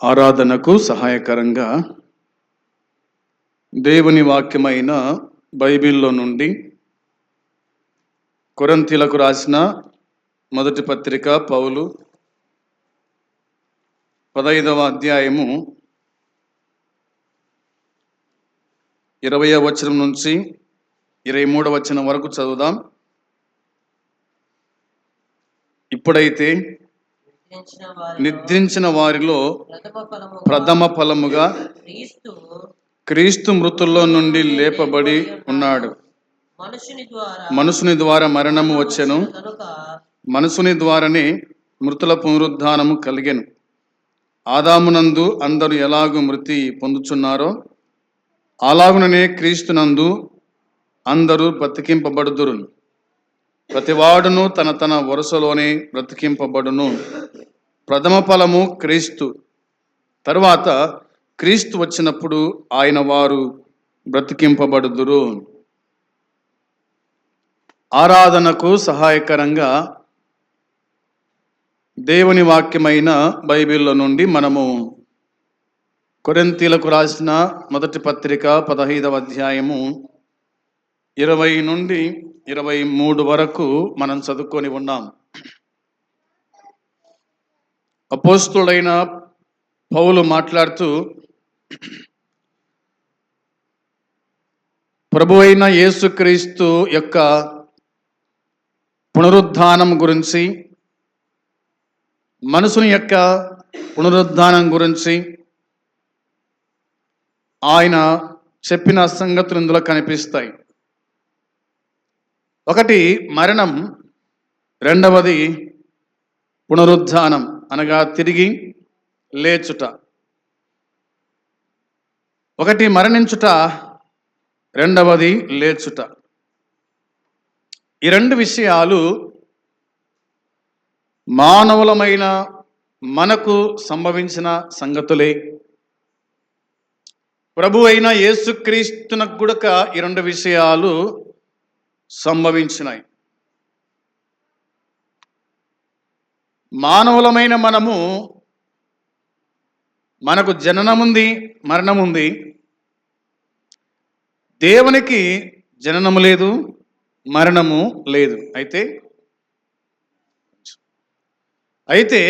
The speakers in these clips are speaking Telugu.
ఆరాధనకు సహాయకరంగా దేవుని వాక్యమైన బైబిల్లో నుండి కొరింథీయులకు రాసిన మొదటి పత్రిక పౌలు 15వ అధ్యాయము 20వ వచనం నుంచి 23వ వచనం వరకు చదువుదాం. ఇప్పుడైతే నిద్రించిన వారిలో ప్రథమ ఫలముగా క్రీస్తు మృతుల్లో నుండి లేపబడి ఉన్నాడు. మనుషుని ద్వారా మరణము వచ్చెను, మనుషుని ద్వారానే మృతుల పునరుద్ధానము కలిగెను. ఆదామునందు అందరూ ఎలాగూ మృతి పొందుచున్నారో అలాగుననే క్రీస్తునందు అందరూ బ్రతికింపబడుదురు. ప్రతివాడును తన తన వరుసలోనే బ్రతికింపబడును. ప్రథమ ఫలము క్రీస్తు, తరువాత క్రీస్తు వచ్చినప్పుడు ఆయన వారు బ్రతికింపబడుదురు. ఆరాధనకు సహాయకరంగా దేవుని వాక్యమైన బైబిల్లో నుండి మనము కొరింథీయులకు రాసిన మొదటి పత్రిక 15వ అధ్యాయము 20 నుండి 23 వరకు మనం చదువుకొని ఉన్నాం. అపోస్తుడైన పౌలు మాట్లాడుతూ ప్రభువైన యేసుక్రీస్తు యొక్క పునరుద్ధానం గురించి, మనుషుని యొక్క పునరుద్ధానం గురించి ఆయన చెప్పిన సంగతులు ఇందులో కనిపిస్తాయి. ఒకటి మరణం, రెండవది పునరుద్ధానం అనగా తిరిగి లేచుట. ఒకటి మరణించుట, రెండవది లేచుట. ఈ రెండు విషయాలు మానవులమైన మనకు సంభవించిన సంగతులే. ప్రభు అయిన యేసుక్రీస్తునకు కూడా ఈ రెండు విషయాలు సంభవించినాయి. మానవులమైన మనకు జననముంది, మరణముంది. దేవునికి జననము లేదు, మరణము లేదు. అయితే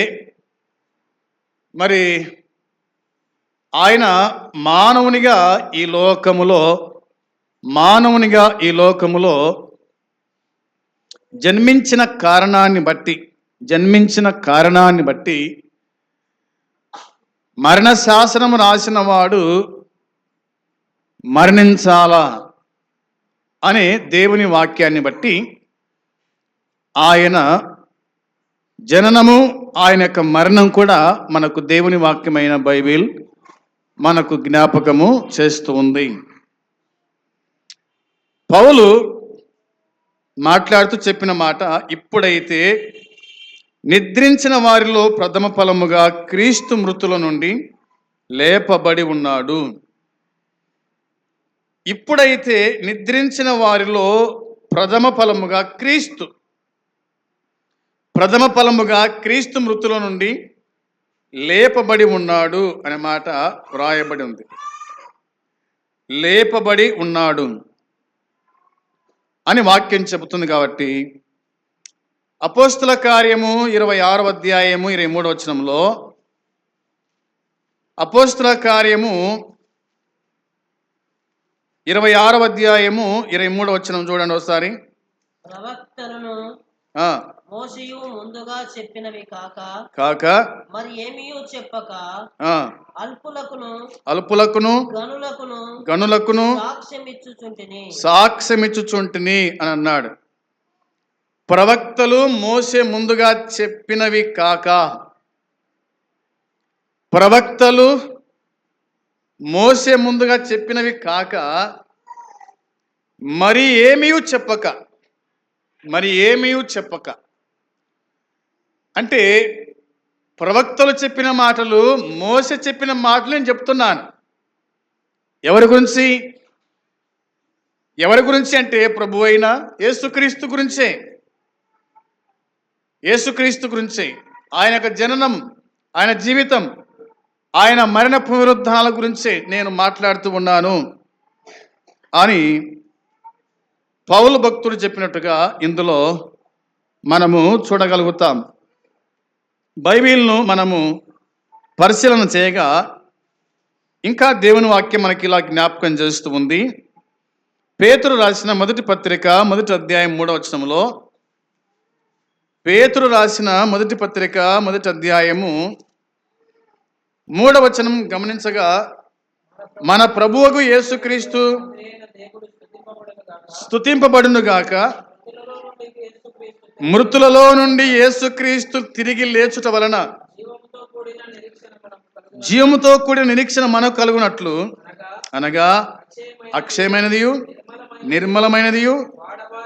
మరి ఆయన మానవునిగా ఈ లోకములో జన్మించిన కారణాన్ని బట్టి మరణ శాసనము రాసిన వాడు మరణించాలా అనే దేవుని వాక్యాన్ని బట్టి ఆయన జననము, ఆయన యొక్క మరణం కూడా మనకు దేవుని వాక్యమైన బైబిల్ మనకు జ్ఞాపకము చేస్తూ ఉంది. పౌలు మాట్లాడుతూ చెప్పిన మాట, ఇప్పుడైతే నిద్రించిన వారిలో ప్రథమ ఫలముగా క్రీస్తు మృతుల నుండి లేపబడి ఉన్నాడు. ఇప్పుడైతే నిద్రించిన వారిలో ప్రథమ ఫలముగా క్రీస్తు మృతుల నుండి లేపబడి ఉన్నాడు అనే మాట వ్రాయబడి ఉంది. లేపబడి ఉన్నాడు అని వాక్యం చెబుతుంది. కాబట్టి అపోస్తుల కార్యము 26వ అధ్యాయము 23వ వచనంలో, అపోస్తుల కార్యము 26వ అధ్యాయము 23వ వచనం చూడండి ఒకసారి. ప్రవక్తలను మోషేయు ముందుగా చెప్పినవి కాక మరి ఏమీయూ చెప్పక అల్పులకును గనులకును సాక్ష్యమిచ్చుచుంటిని అని అన్నాడు. ప్రవక్తలు మోషే ముందుగా చెప్పినవి కాక మరి ఏమీయూ చెప్పక అంటే ప్రవక్తలు చెప్పిన మాటలు, మోషే చెప్పిన మాటలు నేను చెప్తున్నాను. ఎవరి గురించి అంటే ప్రభు అయిన యేసుక్రీస్తు గురించే. ఆయన యొక్క జననం, ఆయన జీవితం, ఆయన మరణ పునరుద్ధానాల గురించి నేను మాట్లాడుతూ ఉన్నాను అని పౌలు భక్తుడు చెప్పినట్టుగా ఇందులో మనము చూడగలుగుతాం. బైబిల్ను మనము పరిశీలన చేయగా ఇంకా దేవుని వాక్యం మనకి ఇలా జ్ఞాపకం చేస్తూ ఉంది. పేతురు రాసిన మొదటి పత్రిక 1వ అధ్యాయం 3వ వచనంలో, పేతురు రాసిన మొదటి పత్రిక 1వ అధ్యాయము 3వ వచనం గమనించగా, మన ప్రభువుకు యేసుక్రీస్తు స్తుతింపబడును గాక, మృతులలో నుండి యేసుక్రీస్తు తిరిగి లేచుట వలన జీవముతో కూడిన నిరీక్షణ మనకు కలుగునట్లు, అనగా అక్షయమైనదియు నిర్మలమైనదియు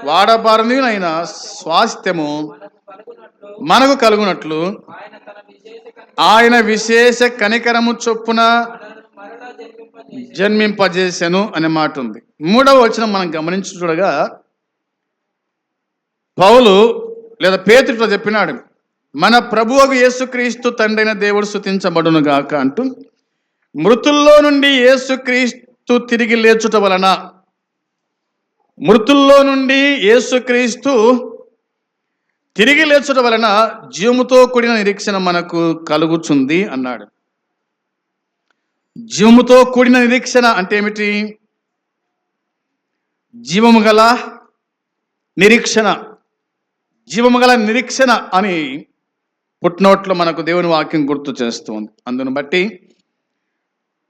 వాడబారనియు అయిన స్వాస్థ్యము మనకు కలుగునట్లు ఆయన విశేష కనికరము చొప్పున జన్మింపజేసెను అనే మాట ఉంది. 3వ వచనం మనం గమనించి చూడగా, పౌలు లేదా పేతురుతో చెప్పినాడు, మన ప్రభువుకు యేసుక్రీస్తు తండ్రైన దేవుడు స్తుతించబడును గాక అంటూ, మృతుల్లో నుండి యేసుక్రీస్తు తిరిగి లేచుట వలన, మృతుల్లో నుండి యేసుక్రీస్తు తిరిగి లేచుట వలన జీవముతో కూడిన నిరీక్షణ మనకు కలుగుచుంది అన్నాడు. జీవముతో కూడిన నిరీక్షణ అంటే ఏమిటి? జీవము గల నిరీక్షణ, జీవము గల నిరీక్షణ అని పుట్నోట్లో మనకు దేవుని వాక్యం గుర్తు చేస్తుంది. అందును బట్టి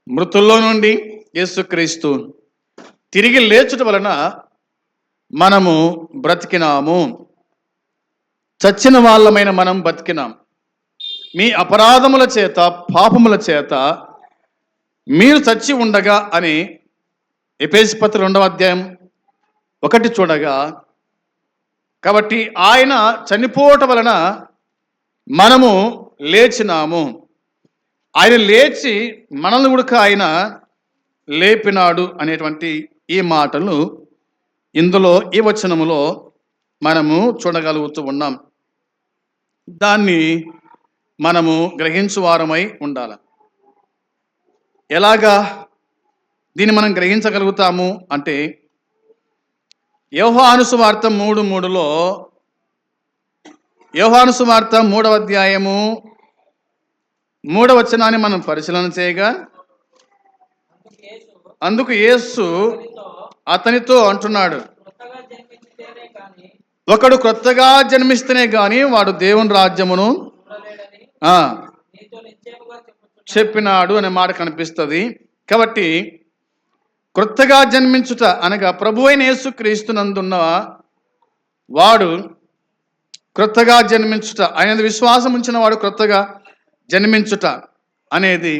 మృతుల్లో నుండి యేసుక్రీస్తు తిరిగి లేచుట వలన మనము బ్రతికినాము. చచ్చిన వాళ్ళమైన మనం బతికినాం. మీ అపరాధముల చేత పాపముల చేత మీరు చచ్చి ఉండగా అని ఎఫెసీ పత్రిక 2వ అధ్యాయం 1 చూడగా, కాబట్టి ఆయన చనిపోవటం వలన మనము లేచినాము. ఆయన లేచి మనల్ని కూడా ఆయన లేపినాడు అనేటువంటి ఈ మాటలు ఇందులో ఈ వచనములో మనము చూడగలుగుతూ ఉన్నాం. దాన్ని మనము గ్రహించువారమై ఉండాలి. ఎలాగా దీన్ని మనం గ్రహించగలుగుతాము అంటే, యోహాను సువార్త 3:3లో, యోహాను సువార్త 3వ అధ్యాయము 3వ వచనాన్ని మనం పరిశీలన చేయగా, అందుకు యేసు అతనితో అంటున్నాడు, ఒకడు క్రొత్తగా జన్మిస్తేనే గాని వాడు దేవుని రాజ్యమును చెప్పినాడు అనే మాట కనిపిస్తుంది. కాబట్టి క్రొత్తగా జన్మించుట అనగా ప్రభు అయిన యేసుక్రీస్తునందున్న వాడు క్రొత్తగా జన్మించుట, ఆయన విశ్వాసం ఉంచిన వాడు క్రొత్తగా జన్మించుట అనేది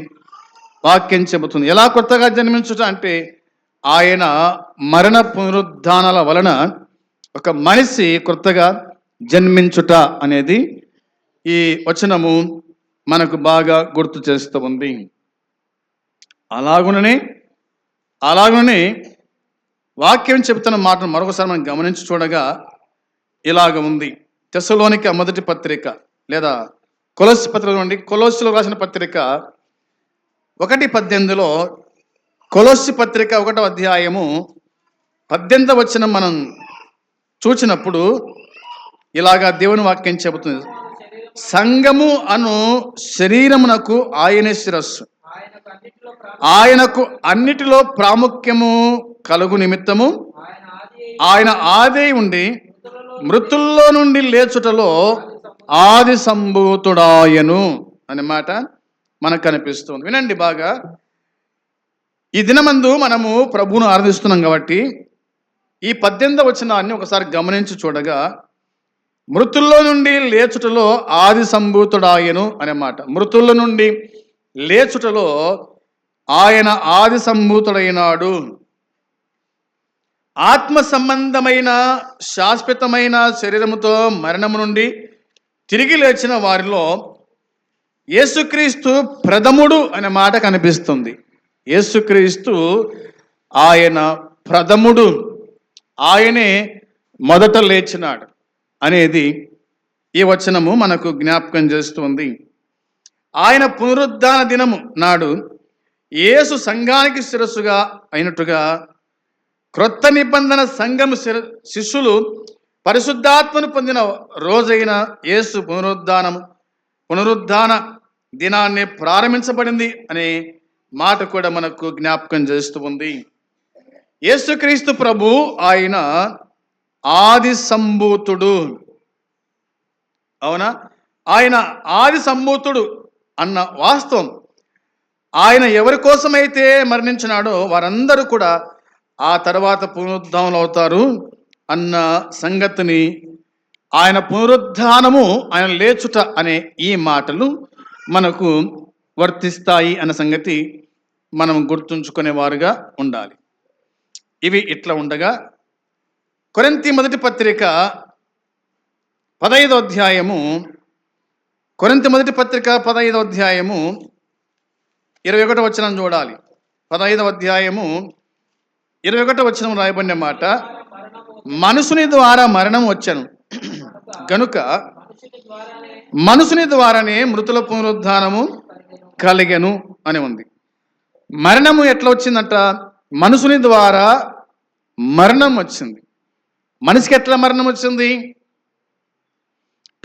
వాక్యం చెబుతుంది. ఎలా క్రొత్తగా జన్మించుట అంటే, ఆయన మరణ పునరుద్ధానాల వలన ఒక మనిషి క్రొత్తగా జన్మించుట అనేది ఈ వచనము మనకు బాగా గుర్తు చేస్తూ ఉంది. అలాగుననే వాక్యం చెబుతున్న మాటను మరొకసారి మనం గమనించి చూడగా ఇలాగ ఉంది. తెస్సలోనిక మొదటి పత్రిక లేదా కొలస్సీ పత్రిక నుండి, కొలస్సీలో రాసిన పత్రిక 1:18లో, కొలస్సీ పత్రిక 1వ అధ్యాయము 18వ వచనం మనం చూచినప్పుడు ఇలాగా దేవుని వాక్యం చెబుతుంది, సంఘము అను శరీరమునకు ఆయనే శిరస్సు, ఆయనకు అన్నిటిలో ప్రాముఖ్యము కలుగు నిమిత్తము ఆయన ఆది ఉండి మృతుల్లో నుండి లేచుటలో ఆది సంభూతుడాయను అనే మాట మనకు కనిపిస్తుంది. వినండి బాగా, ఈ దినమందు మనము ప్రభువును ఆరాధిస్తున్నాం కాబట్టి ఈ 18వ వచనాన్ని ఒకసారి గమనించి చూడగా, మృతుల్లో నుండి లేచుటలో ఆది సంభూతుడాయను అనే మాట. మృతుల నుండి లేచుటలో ఆయన ఆది సంభూతుడైనాడు. ఆత్మ సంబంధమైన శాశ్వతమైన శరీరముతో మరణము నుండి తిరిగి లేచిన వారిలో యేసుక్రీస్తు ప్రథముడు అనే మాట కనిపిస్తుంది. యేసుక్రీస్తు ఆయన ప్రథముడు, ఆయనే మొదట లేచినాడు అనేది ఈ వచనము మనకు జ్ఞాపకం చేస్తుంది. ఆయన పునరుద్ధాన దినము నాడు యేసు సంఘానికి శిరస్సుగా అయినట్టుగా క్రొత్త నిబంధన సంఘము శిష్యులు పరిశుద్ధాత్మను పొందిన రోజైన యేసు పునరుద్ధాన దినాన్ని ప్రారంభించబడింది అనే మాట కూడా మనకు జ్ఞాపకం చేస్తూ ఉంది. యేసుక్రీస్తు ప్రభు ఆయన ఆది సంభూతుడు. అవునా? ఆయన ఆది సంభూతుడు అన్న వాస్తవం, ఆయన ఎవరి కోసమైతే మరణించినాడో వారందరూ కూడా ఆ తర్వాత పునరుద్ధానం అవుతారు అన్న సంగతిని, ఆయన పునరుద్ధానము, ఆయన లేచుట అనే ఈ మాటలు మనకు వర్తిస్తాయి అన్న సంగతి మనం గుర్తుంచుకునేవారుగా ఉండాలి. ఇవి ఇట్లా ఉండగా కొరింథీ మొదటి పత్రిక 15వ అధ్యాయము, కొరింథీ మొదటి పత్రిక 15వ అధ్యాయము 21వ వచనం చూడాలి. 15వ అధ్యాయము 21వ వచనం రాయబడిన మాట, మనుషుని ద్వారా మరణం వచ్చెను గనుక మనుషుని ద్వారానే మృతుల పునరుద్ధానము కలిగెను అని ఉంది. మరణము ఎట్లా వచ్చిందట? మనుషుని ద్వారా మరణం వచ్చింది. మనిషికి ఎట్లా మరణం వచ్చింది?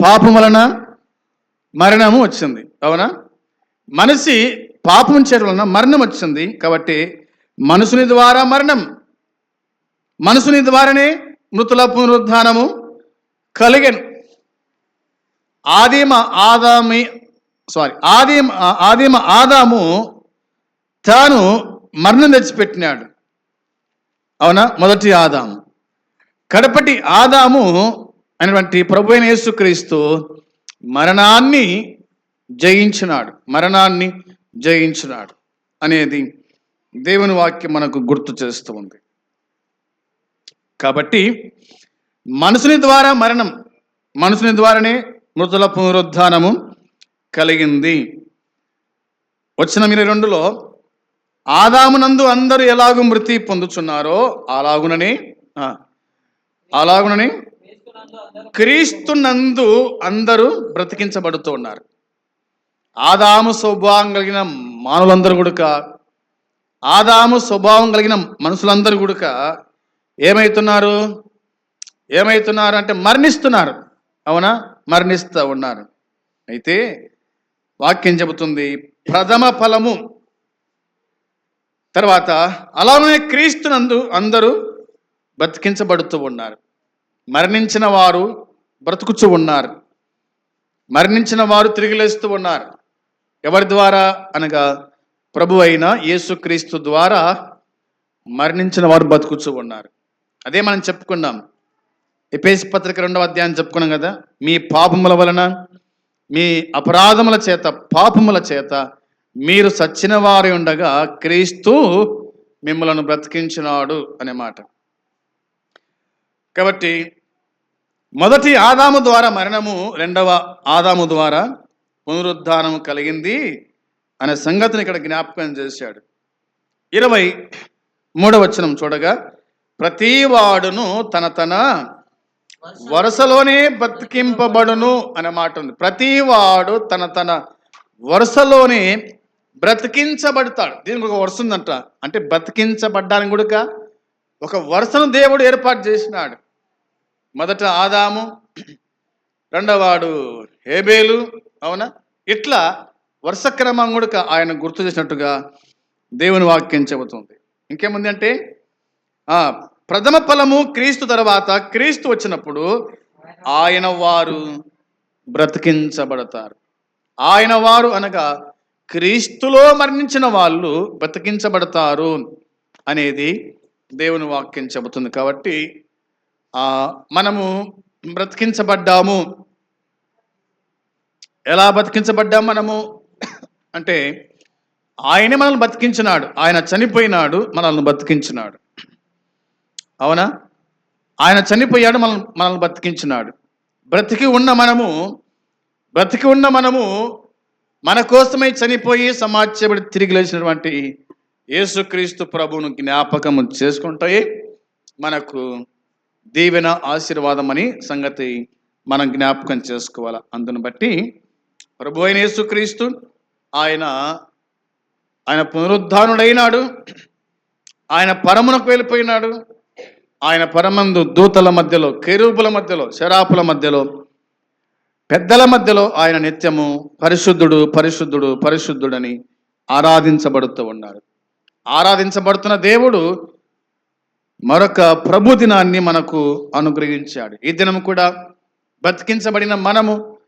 పాపం వలన మరణము వచ్చింది. అవునా? మనిషి పాపం చేయడం వలన మరణం వచ్చింది. కాబట్టి మనుషుని ద్వారా మరణం, మనుషుని ద్వారానే మృతుల పునరుద్ధానము కలిగెను. ఆదిమ ఆదాము తాను మరణం తెచ్చిపెట్టినాడు. అవునా? మొదటి ఆదాము. కడపటి ఆదాము అయినటువంటి ప్రభు అయిన యేసుక్రీస్తు మరణాన్ని జయించినాడు అనేది దేవుని వాక్యం మనకు గుర్తు చేస్తూ ఉంది. కాబట్టి మనుషుని ద్వారా మరణం, మనుషుని ద్వారానే మృతుల పునరుద్ధానము కలిగింది. వచనం 22లో ఆదామునందు అందరూ ఎలాగూ మృతి పొందుచున్నారో అలాగునని క్రీస్తునందు అందరూ బ్రతికించబడుతూ ఉన్నారు. ఆదాము స్వభావం కలిగిన మానవులందరూ కూడక, ఆదాము స్వభావం కలిగిన మనుషులందరూ కూడక ఏమవుతున్నారు అంటే మరణిస్తున్నారు. అవునా? మరణిస్తూ ఉన్నారు. అయితే వాక్యం చెబుతుంది ప్రథమ ఫలము, తర్వాత అలానే క్రీస్తునందు అందరూ బ్రతికించబడుతూ ఉన్నారు. మరణించిన వారు బ్రతుకుచూ ఉన్నారు, మరణించిన వారు తిరిగి లేస్తూ ఉన్నారు. ఎవరి ద్వారా అనగా ప్రభు అయిన యేసుక్రీస్తు ద్వారా మరణించిన వారు బ్రతుకుచూ ఉన్నారు. అదే మనం చెప్పుకున్నాం. ఎఫెసీ పత్రిక 2వ అధ్యాయం చెప్పుకున్నాం కదా, మీ పాపముల వలన, మీ అపరాధముల చేత, పాపముల చేత మీరు సచ్చిన వారి ఉండగా క్రీస్తు మిమ్మలను బ్రతికించినాడు అనే మాట. కాబట్టి మొదటి ఆదాము ద్వారా మరణము, రెండవ ఆదాము ద్వారా పునరుద్ధానము కలిగింది అనే సంగతిని ఇక్కడ జ్ఞాపకం చేశాడు. 23వ వచనం చూడగా, ప్రతి వాడును తన వరుసలోనే బ్రతికింపబడును అనే మాట ఉంది. ప్రతి వాడు తన వరుసలోనే బ్రతికించబడతాడు. దీనికి ఒక వరుస ఉందంట. అంటే బ్రతికించబడ్డానికి కూడా ఒక వరుసను దేవుడు ఏర్పాటు చేసినాడు. మొదట ఆదాము, రెండవవాడు హేబేలు. అవునా? ఇట్లా వరుస క్రమం కూడా ఆయన గుర్తు చేసినట్టుగా దేవుని వాక్యం చెబుతుంది. ఇంకేముంది అంటే ప్రథమ ఫలము క్రీస్తు తర్వాత క్రీస్తు వచ్చినప్పుడు ఆయన వారు బ్రతికించబడతారు. ఆయన వారు అనగా క్రీస్తులో మరణించిన వాళ్ళు బ్రతికించబడతారు అనేది దేవుని వాక్యం చెబుతుంది. కాబట్టి మనము బ్రతికించబడ్డాము. ఎలా బ్రతికించబడ్డాము మనము అంటే ఆయనే మనల్ని బ్రతికించినాడు. ఆయన చనిపోయినాడు, మనల్ని బ్రతికించినాడు. అవునా? ఆయన చనిపోయాడు, మనల్ని బ్రతికించినాడు. బ్రతికి ఉన్న మనము మన కోసమై చనిపోయి సమాజపడి తిరిగి లేచినటువంటి యేసుక్రీస్తు ప్రభువును జ్ఞాపకము చేసుకుంటే మనకు దీవెన, ఆశీర్వాదం అని సంగతి మనం జ్ఞాపకం చేసుకోవాలి. అందును బట్టి ప్రభు అయిన యేసుక్రీస్తు ఆయన పునరుద్ధానుడైనాడు. ఆయన పరమునకు వెళ్ళిపోయినాడు. ఆయన పరమందు దూతల మధ్యలో, కెరూబుల మధ్యలో, శరాపుల మధ్యలో, పెద్దల మధ్యలో ఆయన నిత్యము పరిశుద్ధుడు పరిశుద్ధుడు పరిశుద్ధుడని ఆరాధించబడుతూ ఉన్నాడు. ఆరాధించబడుతున్న దేవుడు మరొక ప్రభు దినాన్ని మనకు అనుగ్రహించాడు. ఈ దినం కూడా బ్రతికించబడిన మనము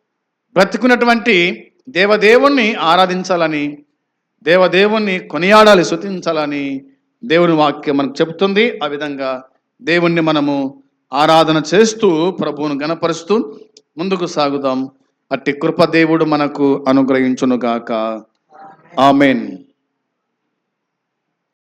బ్రతికున్నటువంటి దేవదేవుణ్ణి ఆరాధించాలని, దేవదేవుణ్ణి కొనియాడాలి, స్తుతించాలని దేవుని వాక్యం మనకు చెబుతుంది. ఆ విధంగా దేవుణ్ణి మనము ఆరాధన చేస్తూ ప్రభువును గణపరుస్తూ ముందుకు సాగుదాం. అట్టి కృప దేవుడు మనకు అనుగ్రహించునుగాక. ఆమేన్.